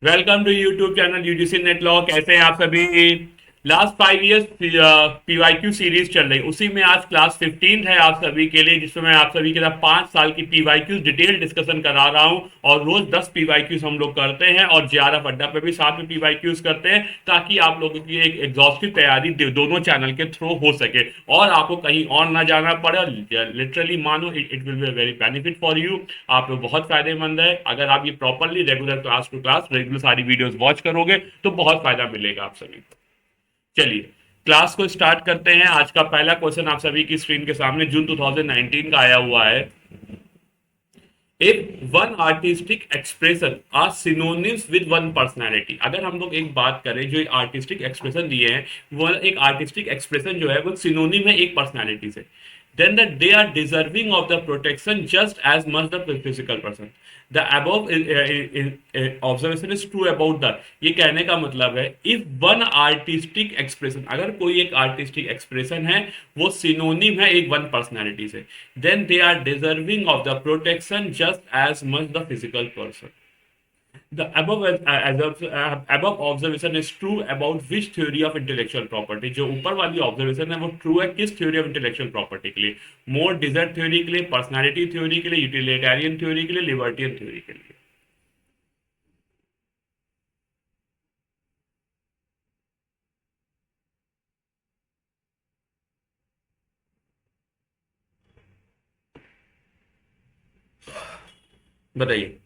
Welcome to YouTube channel UGC NET law. कैसे हैं आप सभी। लास्ट 5 इयर्स पीवाईक्यू सीरीज चल रही, उसी में आज क्लास 15 है आप सभी के लिए, जिसमें मैं आप सभी के साथ 5 साल की पीवाईक्यू डिटेल डिस्कशन करा रहा हूं। और रोज 10 पीवाईक्यूज हम लोग करते हैं और जेआरएफ अड्डा पे भी साथ में पीवाईक्यूज करते हैं, ताकि आप लोगों की एक एग्जॉस्टिव तैयारी दोनों चैनल के थ्रू हो सके और आपको कहीं और ना जाना पड़े। लिटरली मानो it it will be very benefit for you. आप लोग बहुत फायदेमंद है अगर आप ये properly regular class to class regular सारी वीडियोस वॉच करोगे तो बहुत फायदा मिलेगा आप सभी को। चलिए क्लास को स्टार्ट करते हैं। आज का पहला क्वेश्चन आप सभी की स्क्रीन के सामने जून 2019 का आया हुआ है। If one artistic expression are synonyms with one personality, अगर हम लोग एक बात करें जो आर्टिस्टिक एक्सप्रेशन दिए हैं वो एक आर्टिस्टिक एक्सप्रेशन जो है वो सिनोनिम है एक पर्सनालिटी से, then that they are deserving of the protection just as much the physical person. The above observation is true about the, ये कहने का मतलब है if one artistic expression, अगर कोई एक आर्टिस्टिक एक्सप्रेशन है वो सिनोनिम है एक वन पर्सनैलिटी से, then they are deserving of the protection just as much the physical person. The above observation is true about which theory of intellectual property? जो ऊपर वाली ऑब्जर्वेशन है वो ट्रू है किस थ्योरी ऑफ इंटेलेक्चुअल प्रॉपर्टी के लिए? मोर डिजर्ट थ्योरी के लिए, पर्सनालिटी थ्योरी के लिए, यूटिलिटेरियन थ्योरी के लिए, लिबर्टियन थ्योरी के लिए? बताइए।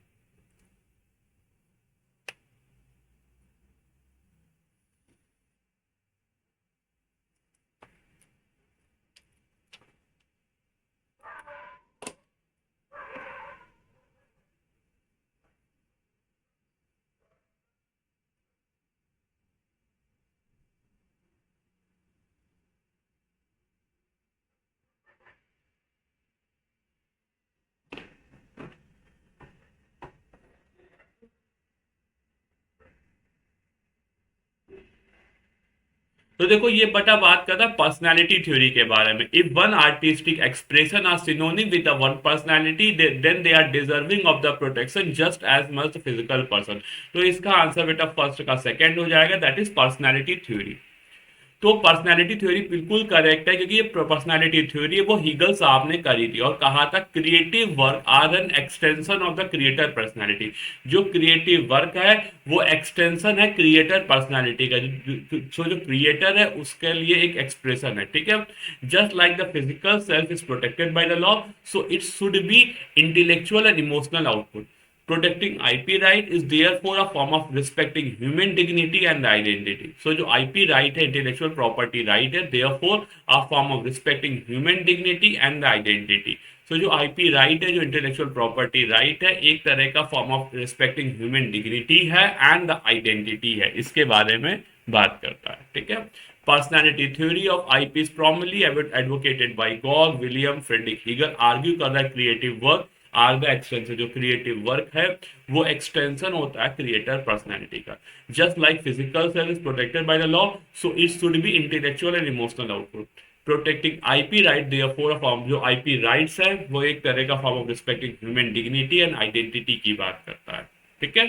तो देखो ये बटा बात करता है पर्सनालिटी थ्योरी के बारे में। If one artistic expression are synonym with one personality then they are deserving of the protection just as much physical person. तो इसका आंसर बेटा फर्स्ट का सेकंड हो जाएगा, दैट इज पर्सनालिटी थ्योरी। तो पर्सनालिटी थ्योरी बिल्कुल करेक्ट है, क्योंकि ये पर्सनालिटी थ्योरी है वो हीगल साहब ने करी थी और कहा था creative work are an extension of the creator personality. जो क्रिएटिव वर्क है वो एक्सटेंशन है क्रिएटर पर्सनालिटी का। जो क्रिएटर है उसके लिए एक एक्सप्रेशन है, ठीक है। Just like the physical self is protected by the law, so it should be intellectual and emotional output. Protecting IP right is therefore a form of respecting human dignity and identity. So जो IP right है intellectual property right है, therefore a form of respecting human dignity and identity. So जो IP right है, जो intellectual property right है, एक तरह का form of respecting human dignity है and the identity है। इसके बारे में बात करता है, ठीक है। Personality theory of IP is prominently advocated by Gog, William, Friedrich Hegel, argue कर रहा है creative work are the extension. जो क्रिएटिव वर्क है वो एक्सटेंशन होता है क्रिएटर पर्सनैलिटी का। Just like physical cell is protected by the law, so it should be intellectual and emotional output. Protecting IP right therefore form, जो IP rights है वो एक तरह का form of respecting human dignity and identity की बात करता है, ठीक है।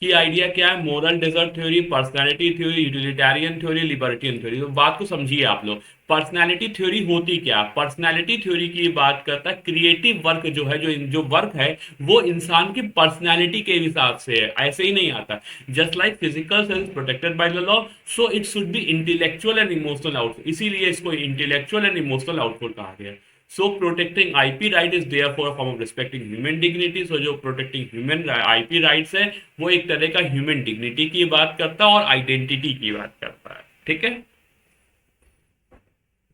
की आइडिया क्या है? Moral desert theory, personality theory, utilitarian theory, libertarian theory. तो बात को समझिए आप लोग। पर्सनालिटी थ्योरी होती क्या? पर्सनालिटी थ्योरी की बात करता है क्रिएटिव वर्क जो है, जो वर्क है वो इंसान की पर्सनालिटी के हिसाब से है, ऐसे ही नहीं आता। Just like physical cells protected by the law, so it should be intellectual and emotional output, इसीलिए इसको इंटेलेक्चुअल एंड इमोशनल आउटपुट कहा गया। So protecting IP right is therefore a form of respecting human dignity. So जो protecting human IP rights है वो एक तरह का human dignity की बात करता है और identity की बात करता है, ठीक है।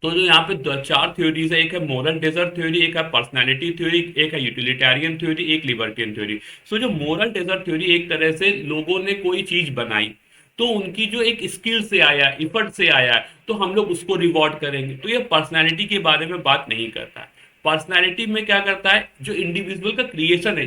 तो जो यहाँ पे चार थ्योरीज है, एक है मोरल डेजर्ट थ्योरी, एक है पर्सनालिटी थ्योरी, एक है यूटिलिटेरियन थ्योरी, एक लिबर्टियन थ्योरी। सो जो मोरल डेजर्ट थ्योरी एक तरह से लोगों ने कोई चीज बनाई तो उनकी जो एक स्किल से आया, इफर्ट से आया, तो हम लोग उसको रिवॉर्ड करेंगे। तो ये पर्सनालिटी के बारे में बात नहीं करता है। पर्सनालिटी में क्या करता है, जो इंडिविजुअल का क्रिएशन है,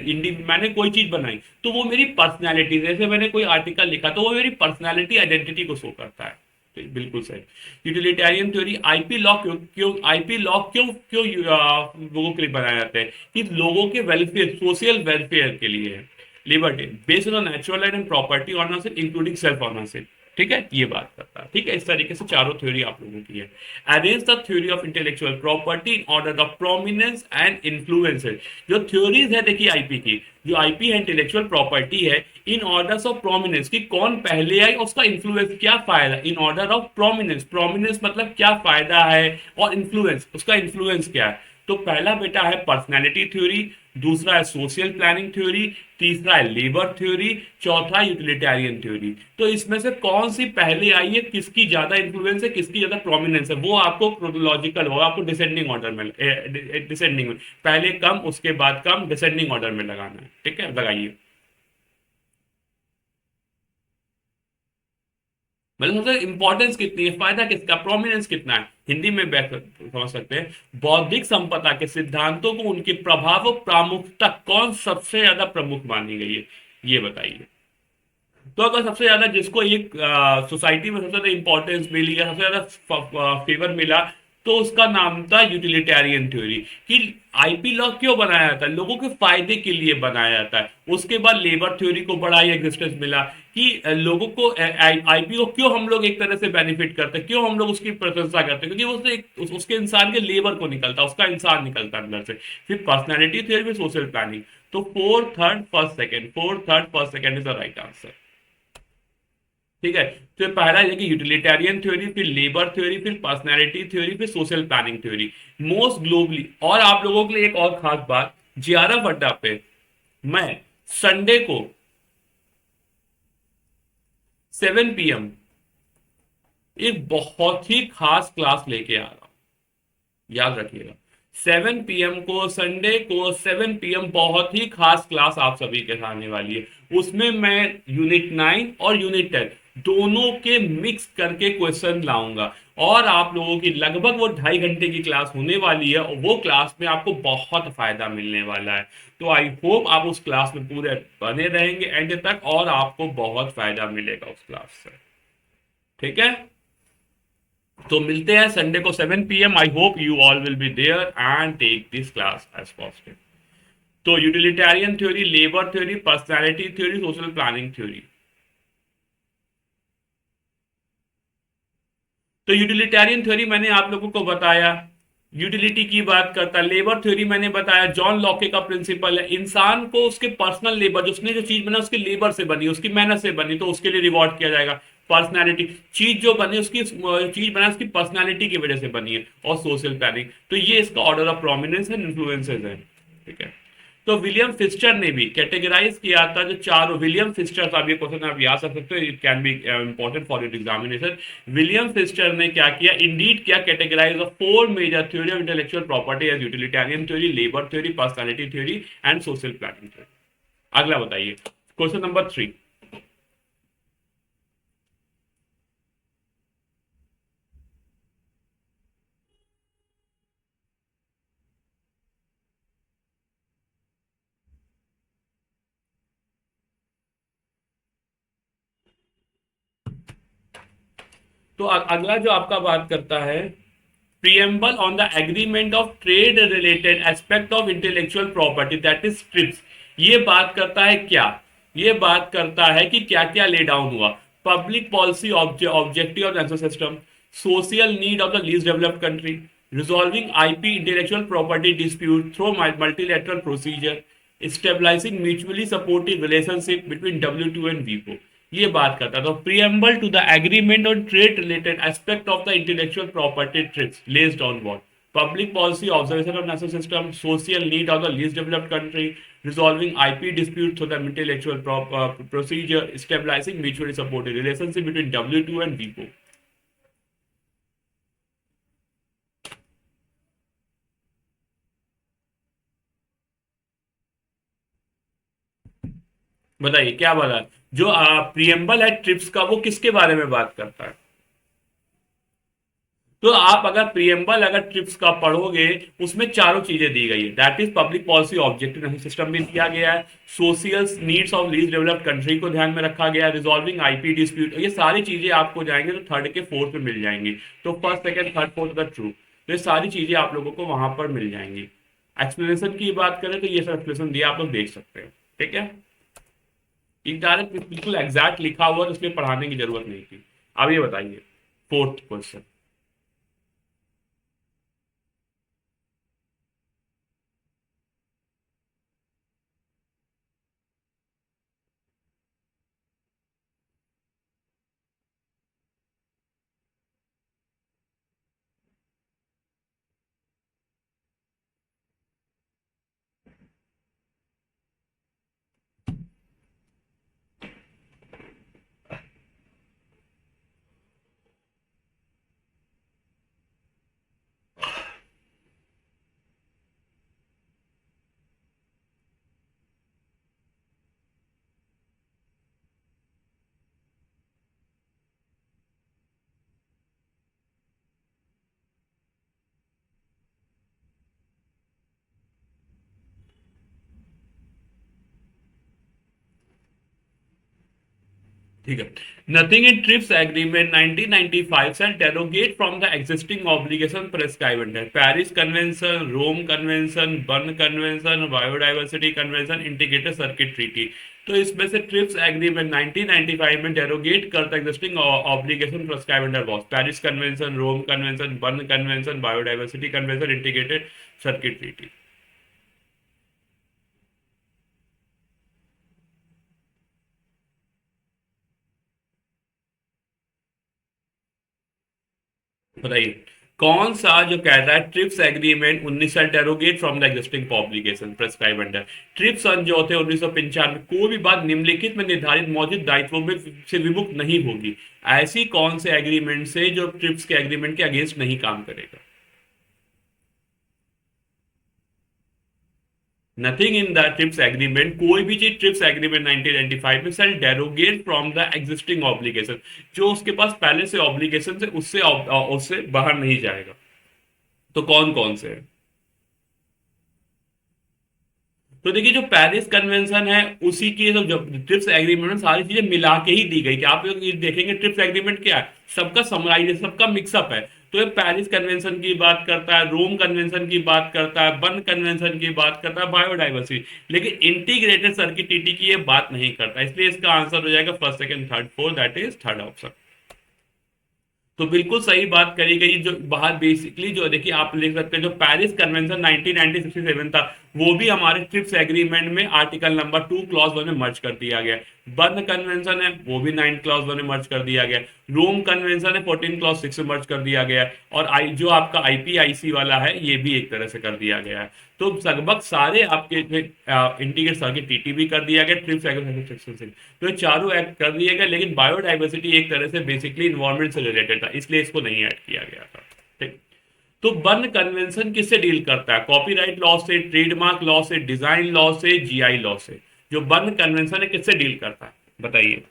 मैंने कोई चीज बनाई तो वो मेरी पर्सनालिटी, जैसे मैंने कोई आर्टिकल लिखा तो वो मेरी पर्सनालिटी आइडेंटिटी को शो करता है। बिल्कुल सही। यूटिलिटेरियन थ्योरी, आईपी लॉ क्यों क्यों आईपी लॉ क्यों क्यों लोगों के लिए बनाए जाते हैं? कि लोगों के वेलफेयर, सोशल वेलफेयर के लिए है। Liberty based on natural right and property ownership including self ownership. ठीक है, ये बात करता है। ठीक है, इस तरीके से चारों थ्योरी आप लोगों की है। Arrange the theory of intellectual property in order of prominence and influences. जो थ्योरीज है देखिए आईपी की, जो आईपी है इंटेलेक्चुअल प्रॉपर्टी है, इन ऑर्डर्स ऑफ प्रोमिनेंस की कौन पहले आई, उसका इन्फ्लुएंस क्या फायदा, in order of prominence, prominence मतलब क्या फायदा है, और इन्फ्लुएंस उसका इन्फ्लुएंस क्या है। तो पहला बेटा है पर्सनैलिटी थ्योरी, दूसरा है सोशल प्लानिंग थ्योरी, तीसरा है लेबर थ्योरी, चौथा यूटिलिटेरियन थ्योरी। तो इसमें से कौन सी पहले आई है, किसकी ज्यादा इन्फ्लुएंस है, किसकी ज्यादा प्रोमिनेंस है, वो आपको क्रोनोलॉजिकल वो आपको डिसेंडिंग ऑर्डर में, डिसेंडिंग में, पहले कम उसके बाद कम, डिसेंडिंग ऑर्डर में लगाना है। ठीक है, लगाइए। मतलब सबसे इंपॉर्टेंस कितनी है, फायदा किसका, प्रोमिनेंस कितना है, हिंदी में समझ सकते हैं। बौद्धिक संपदा के सिद्धांतों को उनके प्रभाव और प्रामुख्यता कौन सबसे ज्यादा प्रमुख मानी गई है, ये बताइए। तो अगर सबसे ज्यादा जिसको एक सोसाइटी में सबसे ज्यादा इंपॉर्टेंस मिली या सबसे ज्यादा फेवर मिला, तो उसका नाम था यूटिलिटेरियन थ्योरी। कि आईपी लॉ क्यों बनाया जाता है, लोगों के फायदे के लिए बनाया जाता है। उसके बाद लेबर थ्योरी को बड़ा ही एग्जिस्टेंस मिला कि लोगों को आईपी को क्यों हम लोग एक तरह से बेनिफिट करते हैं, क्यों हम लोग उसकी प्रशंसा करते हैं, क्योंकि उससे उसके इंसान के लेबर को निकलता, उसका इंसान निकलता अंदर से। फिर पर्सनैलिटी थ्योरी में सोशल प्लानिंग। तो fourth third first second is the right answer. ठीक है, तो पहला है कि यूटिलिटेरियन थ्योरी, फिर लेबर थ्योरी, फिर पर्सनैलिटी थ्योरी, फिर social planning theory, most globally. और आप लोगों के लिए एक और खास बात, जियारफ अड्डा पे मैं संडे को 7 PM एक बहुत ही खास क्लास लेके आ रहा हूं, याद रखिएगा। 7 PM को, संडे को 7 PM बहुत ही खास क्लास आप सभी के साथ आने वाली है। उसमें मैं यूनिट 9 और यूनिट 10 दोनों के मिक्स करके क्वेश्चन लाऊंगा। और आप लोगों की लगभग वो 2.5 घंटे की क्लास होने वाली है, और वो क्लास में आपको बहुत फायदा मिलने वाला है। तो आई होप आप उस क्लास में पूरे बने रहेंगे एंड तक, और आपको बहुत फायदा मिलेगा उस क्लास से। ठीक है, तो मिलते हैं संडे को 7 PM। I hope you all will be there and take this class as positive. तो utilitarian theory, labour theory, personality theory, social planning theory. तो यूटिलिटेरियन थ्योरी मैंने आप लोगों को बताया, यूटिलिटी की बात करता। लेबर थ्योरी मैंने बताया, जॉन लॉके का प्रिंसिपल है, इंसान को उसके पर्सनल लेबर, जो उसने जो चीज बना उसकी लेबर से बनी, उसकी मेहनत से बनी, तो उसके लिए रिवॉर्ड किया जाएगा। पर्सनालिटी, चीज जो बनी उसकी, चीज बना उसकी पर्सनालिटी की वजह से बनी है। और सोशल प्लानिंग, तो ये इसका order of prominence and influences है। ठीक है, तो विलियम फिस्चर ने भी कैटेगराइज किया था जो चारों, विलियम फिस्चर का भी क्वेश्चन आप याद कर सकते हो, it can be important for your examination. William Fisher ने क्या किया, इंडीड क्या, categorise of 4 major theory of intellectual property as utilitarian theory, labour theory, personality theory and social planning theory. अगला बताइए, क्वेश्चन नंबर 3। तो अगला जो आपका बात करता है, preamble on the agreement of trade related aspect of intellectual property, that is TRIPS। ये बात करता है क्या, ये बात करता है कि क्या क्या ले डाउन हुआ। Public policy objective of national system, social need of the least developed country, resolving IP intellectual property dispute through multilateral procedure, stabilising mutually supportive relationship between WTO and WIPO। ये बात करता है। तो preamble to the agreement on trade related aspect of the intellectual property TRIPS based on what, public policy observation of national system, social need of the least developed country, resolving IP dispute through the intellectual procedure, stabilising mutually supportive relationship between WTO and WIPO। बताइए क्या बता, जो preamble है trips का, वो किसके बारे में बात करता है? तो आप अगर प्रियम्बल अगर ट्रिप्स का पढ़ोगे, उसमें चारों चीजें दी गई है। That is public policy objective system भी दिया गया है, social needs of least developed country को ध्यान में रखा गया है, रिजॉल्विंग आईपी डिस्प्यूट, ये सारी चीजें आपको जाएंगे तो थर्ड के फोर्थ में मिल जाएंगी। तो first second third fourth the true, तो ये सारी चीजें आप लोगों को वहां पर मिल जाएंगी। एक्सप्लेनेशन की बात करें तो ये सब एक्सप्लेनेशन दिया, आप लोग देख सकते हैं। ठीक है, एक डायरेक्ट बिल्कुल एग्जैक्ट लिखा हुआ तो उसमें पढ़ाने की जरूरत नहीं थी। अब ये बताइए फोर्थ क्वेश्चन। ठीक है, nothing in TRIPS agreement 1995 shall derogate from the existing obligation prescribed under Paris convention, Rome convention, Berne convention, biodiversity convention, integrated circuit treaty. तो इसमें से ट्रिप्स एग्रीमेंट 1995 में डेरोगेट करता existing obligation prescribe under laws, Paris convention, Rome convention, Berne convention, biodiversity convention, integrated circuit treaty. बताइए कौन सा जो कहता है ट्रिप्स एग्रीमेंट 19 से derogate from the existing obligation prescribe under. Trips समझौते 1995 कोई भी बात निम्नलिखित में निर्धारित मौजूद दायित्वों में से विमुक्त नहीं होगी। ऐसी कौन से एग्रीमेंट से जो ट्रिप्स के एग्रीमेंट के अगेंस्ट नहीं काम करेगा? Nothing in the TRIPS agreement, कोई भी चीज ट्रिप्स एग्रीमेंट 1995 में shall derogate from the existing obligation, जो उसके पास पहले से ऑब्लिगेशन है उससे बाहर नहीं जाएगा। तो कौन कौन से है? तो देखिए जो पेरिस कन्वेंशन है उसी की जो ट्रिप्स एग्रीमेंट में सारी चीजें मिला के ही दी गई कि आप लोग ये देखेंगे ट्रिप्स एग्रीमेंट क्या है, सबका समराइज, सबका मिक्सअप है। तो ये पेरिस कन्वेंशन की बात करता है, रोम कन्वेंशन की बात करता है, बर्न कन्वेंशन की बात करता है, बायोडाइवर्सिटी, लेकिन इंटीग्रेटेड सर्किट टीटी की ये बात नहीं करता। इसलिए इसका आंसर हो जाएगा first second third fourth, that is third option. तो बिल्कुल सही बात करी गई। जो बाहर बेसिकली जो देखिए आप लिख सकते हैं जो पेरिस कन्वेंशन 1967 था, वो भी हमारे ट्रिप्स एग्रीमेंट में आर्टिकल नंबर 2 क्लॉज 1 में मर्ज कर दिया गया। बर्न कन्वेंशन है वो भी 9 क्लॉज 1 में मर्ज कर दिया गया। रोम कन्वेंशन है 14 क्लॉज 6 में मर्ज कर दिया गया। और आई जो आपका आईपीआईसी वाला है ये भी एक तरह से कर दिया गया है। तो लगभग सारे आपके इंटीग्रेट सर्किट टीटी भी कर दिया गया, ट्रिप्स एग्रीमेंट से। तो ये चारों एक्ट कर दिए गए, लेकिन बायोडाइवर्सिटी एक तरह से बेसिकली इन्वायरमेंट से रिलेटेड था, इसलिए इसको नहीं ऐड किया गया था। ठीक। तो बर्न कन्वेंशन किससे डील करता है? कॉपीराइट लॉ से, ट्रेडमार्क लॉ से, डिजाइन लॉ से, जीआई लॉ से। जो बर्न कन्वेंशन है किससे डील करता है बताइए?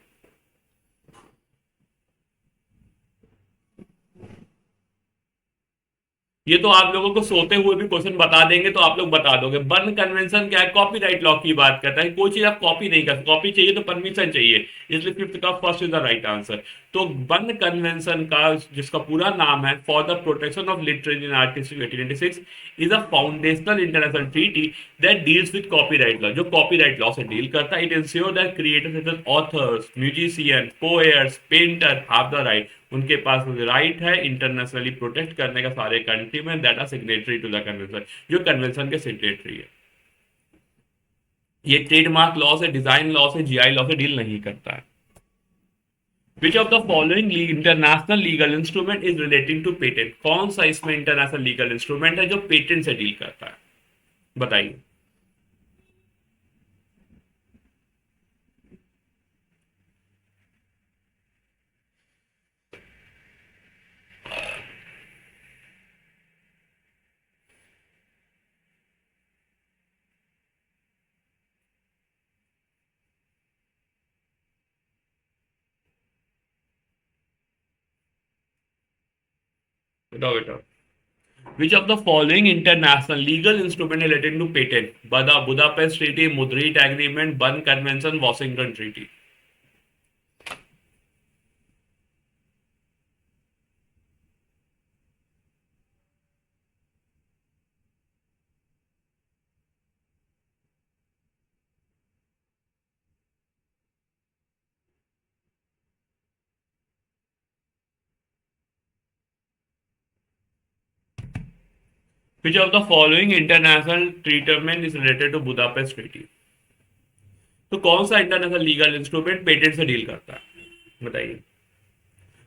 ये तो आप लोगों को सोते हुए भी क्वेश्चन बता देंगे तो आप लोग बता दोगे। बर्न कन्वेंशन क्या है? कॉपीराइट लॉ की बात करता है। कोई चीज आप कॉपी नहीं कर, कॉपी चाहिए तो परमिशन चाहिए, इसलिए फिफ्थ का first is the right answer. तो बर्न कन्वेंशन का जिसका पूरा नाम है for the protection of literature in artist 1896 is a foundational international treaty that deals with copyright law, जो कॉपीराइट लॉ से डील करता है। It ensure that creators, authors, musician, poets, painter have the right, उनके पास right है internationally protect करने का सारे कंट्री में, that are signatory to the convention, जो कन्वेंशन के सिग्नेटरी है। ये ट्रेडमार्क लॉ से, डिजाइन लॉ से, जीआई लॉ से डील नहीं करता है। Which of the following international legal instrument is relating to patent, कौन सा इसमें इंटरनेशनल लीगल इंस्ट्रूमेंट है जो पेटेंट से डील करता है बताइए? बताओ बेटा। Which of the following international legal instrument related to patent? Budapest Treaty, Madrid Agreement, Bern Convention, Washington Treaty. Which of the following international treatment is related to Budapest Treaty? तो कौन सा international legal instrument patent से deal करता है, बताइए।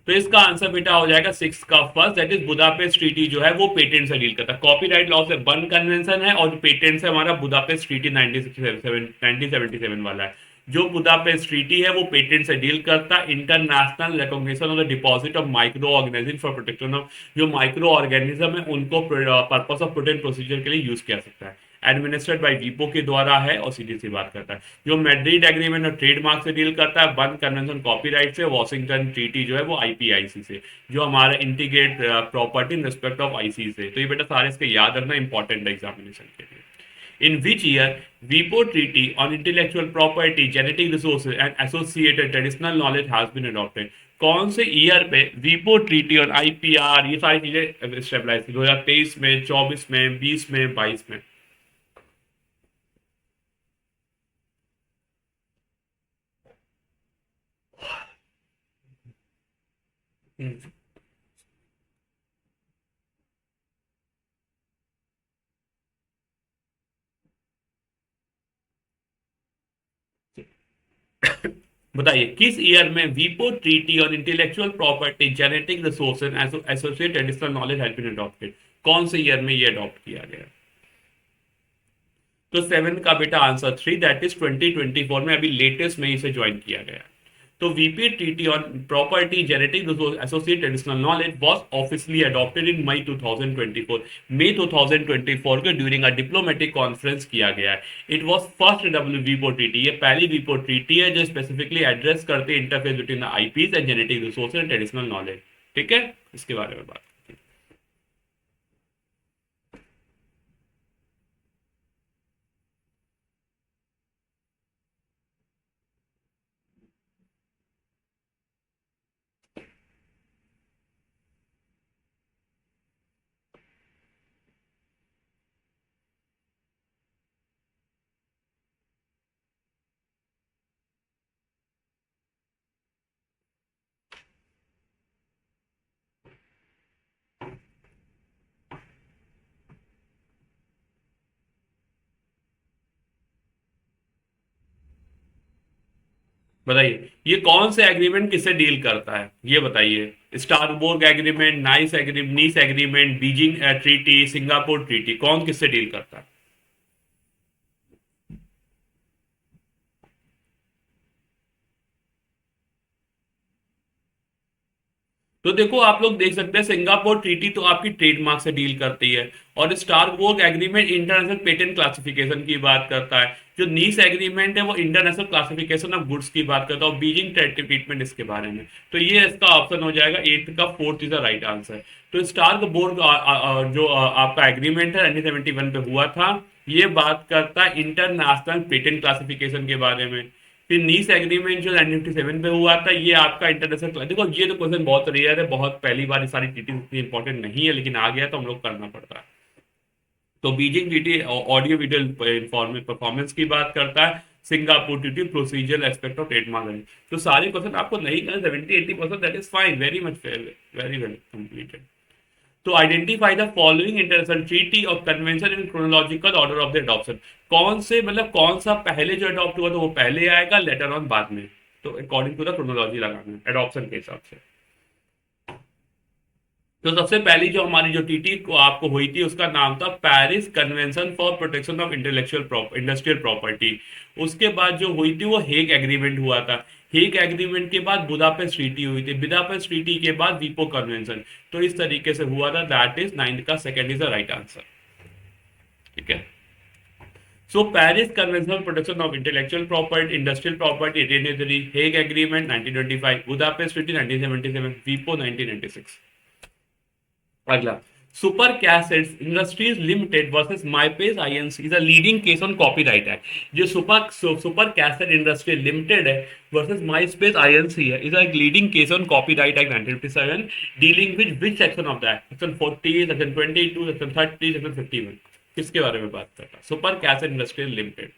तो इसका answer बेटा हो जाएगा सिक्स का first, that is Budapest treaty जो है वो पेटेंट से डील करता है। कॉपीराइट लॉ से बर्न कन्वेंशन है और पेटेंट से हमारा बुदापेस्ट ट्रीटी 1977 वाला है। जो बुदापेस्ट ट्रीटी है वो पेटेंट से डील करता है। International recognition of the deposit of micro organism for protection of, जो माइक्रो ऑर्गेनिज्म है उनको पर्पस ऑफ पेटेंट प्रोसीजर के लिए यूज किया सकता है। एडमिनिस्ट्रेट बाय वीपो के द्वारा है और सीधी सी बात करता है। जो मैड्रिड एग्रीमेंट और ट्रेडमार्क से डील करता है, बर्न कन्वेंशन कॉपीराइट से, वॉशिंगटन ट्रीटी जो है वो आईपीआईसी से, जो हमारा integrate property in respect of IC से। तो ये बेटा सारे इसके याद रखना इंपॉर्टेंट है एग्जामिनेशन के लिए। In which year WIPO Treaty on Intellectual Property, Genetic Resources and Associated Traditional Knowledge has been adopted? कौन से ईयर पे वीपो ट्रीटी और आईपीआर ये सारी चीजें स्टेबलाइज थी? 2023 में, 24 में, 20 में, 22 में? हम्म। बताइए किस ईयर में वीपो ट्रीटी और intellectual property, genetic resources associate additional knowledge has been adopted? कौन से ईयर में ये अडॉप्ट किया गया? तो सेवन का बेटा आंसर थ्री, दैट इज 2024 में, अभी लेटेस्ट में इसे ज्वाइन किया गया। तो वीपी treaty on property, genetic resource associate additional knowledge was officially adopted in May 2024। May 2024 को ड्यूरिंग अ डिप्लोमेटिक कॉन्फ्रेंस किया गया है। इट वाज फर्स्ट डब्ल्यू वीपो ट्रीटी, ये पहली वीपो ट्रीटी है जो स्पेसिफिकली एड्रेस करते हैं interface between the IPs and genetic resource and traditional knowledge. ठीक है, इसके बारे में बात। बताइए ये कौन से एग्रीमेंट किससे डील करता है, ये बताइए। Strasbourg agreement, Nice agreement, Nice agreement, Beijing treaty, Singapore treaty, कौन किससे डील करता है? तो देखो आप लोग देख सकते हैं सिंगापुर ट्रीटी तो आपकी ट्रेडमार्क से डील करती है, और स्टारबोर्ग एग्रीमेंट इंटरनेशनल पेटेंट क्लासिफिकेशन की बात करता है। जो नीस एग्रीमेंट है वो इंटरनेशनल क्लासिफिकेशन ऑफ गुड्स की बात करता है, और बीजिंग ट्रीटमेंट इसके बारे में। तो ये इसका ऑप्शन हो जाएगा एट का, fourth is the right answer. तो स्टारबोर्ग जो आपका एग्रीमेंट है 1971 पे हुआ था, ये बात करता है इंटरनेशनल पेटेंट क्लासिफिकेशन के बारे में। फिर नीस एग्रीमेंट जो 1957 पे हुआ था, ये आपका इंटरनेशनल, देखो ये तो क्वेश्चन बहुत रेयर है, बहुत पहली बार ये सारी ट्रीटी इतनी इंपॉर्टेंट नहीं है, लेकिन आ गया तो हम लोग करना पड़ता है। तो Beijing treaty audio video performance की बात करता है। Singapore treaty procedure aspect of trademark. तो सारे क्वेश्चन आपको नहीं करना, 70-80%, that is fine, very much, very well completed. तो identify the following international treaty और convention in chronological order of the adoption. कौन से मतलब कौन सा पहले जो अडॉप्ट हुआ तो वो पहले आएगा, लेटर ऑन बाद में। तो अकॉर्डिंग टू द क्रोनोलॉजी लगाना है एडॉप्शन के हिसाब से। तो सबसे पहली जो हमारी जो टीटी को आपको हुई थी उसका नाम था Paris convention for protection of industrial property. उसके बाद जो हुई थी वो हेग एग्रीमेंट हुआ था। हेग एग्रीमेंट के बाद बुदापेस्ट ट्रीटी हुई थी। बुदापेस्ट ट्रीटी के बाद वीपो कन्वेंशन। तो इस तरीके से हुआ था, दैट इज नाइन्थ का second is the right answer. ठीक है। So Paris convention protection of intellectual property, industrial property 1883, Hague agreement 1925, Budapest treaty 1977, वीपो 1996। अगला, Super Cassettes Industries Limited versus MySpace INC is a leading case on copyright act. जो Super Cassette Industry Limited है versus MySpace INC है, is a leading case on copyright act 1957, dealing which section of that, section 40, section 22, section 30, section 51। किसके बारे में बात कर रहा है? Super Cassette Industry limited.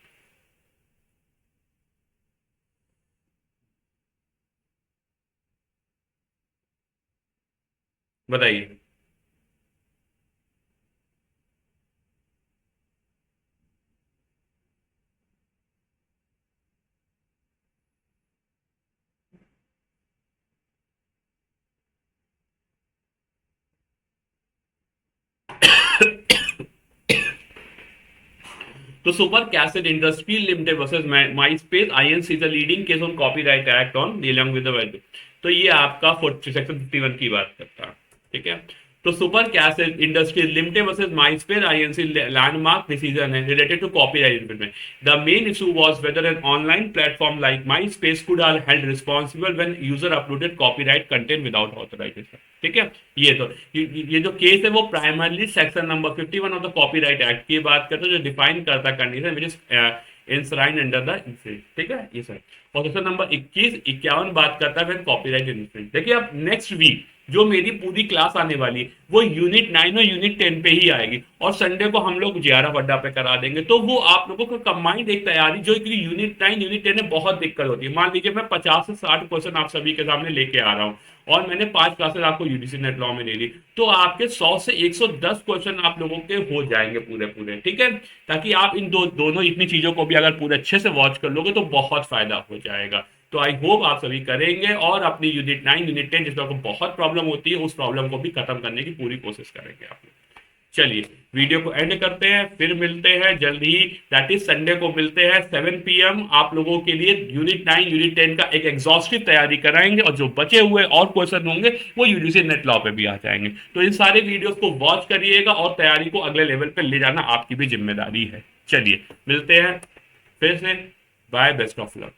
बताइए। तो Super Cassette Industry Limited versus MySpace INC the leading case on copyright act on dealing with the value. तो ये आपका सेक्शन 51 की बात करता है। ठीक है। तो Super Cassette Industry Limited versus MySpace INC landmark decision है related to copyright infringement. The main issue was whether an online platform like MySpace could are held responsible when user uploaded copyright content without authorisation. ठीक है। ये तो ये जो case है वो primarily section number 51 of the copyright act की बात करता है, जो डिफाइन करता है condition which is enshrined under the इंफ्रिंज। ठीक है, ये सर। और सेक्शन नंबर 21 51 बात करता है व्हेन कॉपीराइट इंफ्रिंज। देखिए अब नेक्स्ट वीक जो मेरी पूरी क्लास आने वाली वो यूनिट 9 और यूनिट 10 पे ही आएगी, और संडे को हम लोग 11 अड्डा पे करा देंगे। तो वो आप लोगों को कंबाइंड एक तैयारी, जो कि यूनिट 9 यूनिट 10 में बहुत दिक्कत होती है। मान लीजिए मैं 50 से 60 क्वेश्चन आप सभी के सामने लेके आ रहा हूँ, और मैंने 5 क्लासेस आपको यूजीसी नेट लॉ में दे दी, तो आपके 100 से 110 क्वेश्चन आप लोगों के हो जाएंगे पूरे पूरे। ठीक है, ताकि आप इन दोनों इतनी चीजों को भी अगर पूरे अच्छे से वॉच कर लोगे तो बहुत फायदा हो जाएगा। तो आई होप आप सभी करेंगे, और अपनी यूनिट 9 यूनिट 10 जिसमें आपको बहुत प्रॉब्लम होती है उस प्रॉब्लम को भी खत्म करने की पूरी कोशिश करेंगे आप लोग। चलिए वीडियो को एंड करते हैं, फिर मिलते हैं जल्द ही, दैट इज संडे को मिलते हैं 7 PM। आप लोगों के लिए यूनिट 9 यूनिट 10 का एक एग्जॉस्टिव तैयारी कराएंगे, और जो बचे हुए और क्वेश्चन होंगे वो यूजीसी नेट लॉ पे भी आ जाएंगे। तो इन सारे वीडियोस को वॉच करिएगा, और तैयारी को अगले लेवल पे ले जाना आपकी भी जिम्मेदारी है। चलिए मिलते हैं फिर से, बाय, बेस्ट ऑफ लक।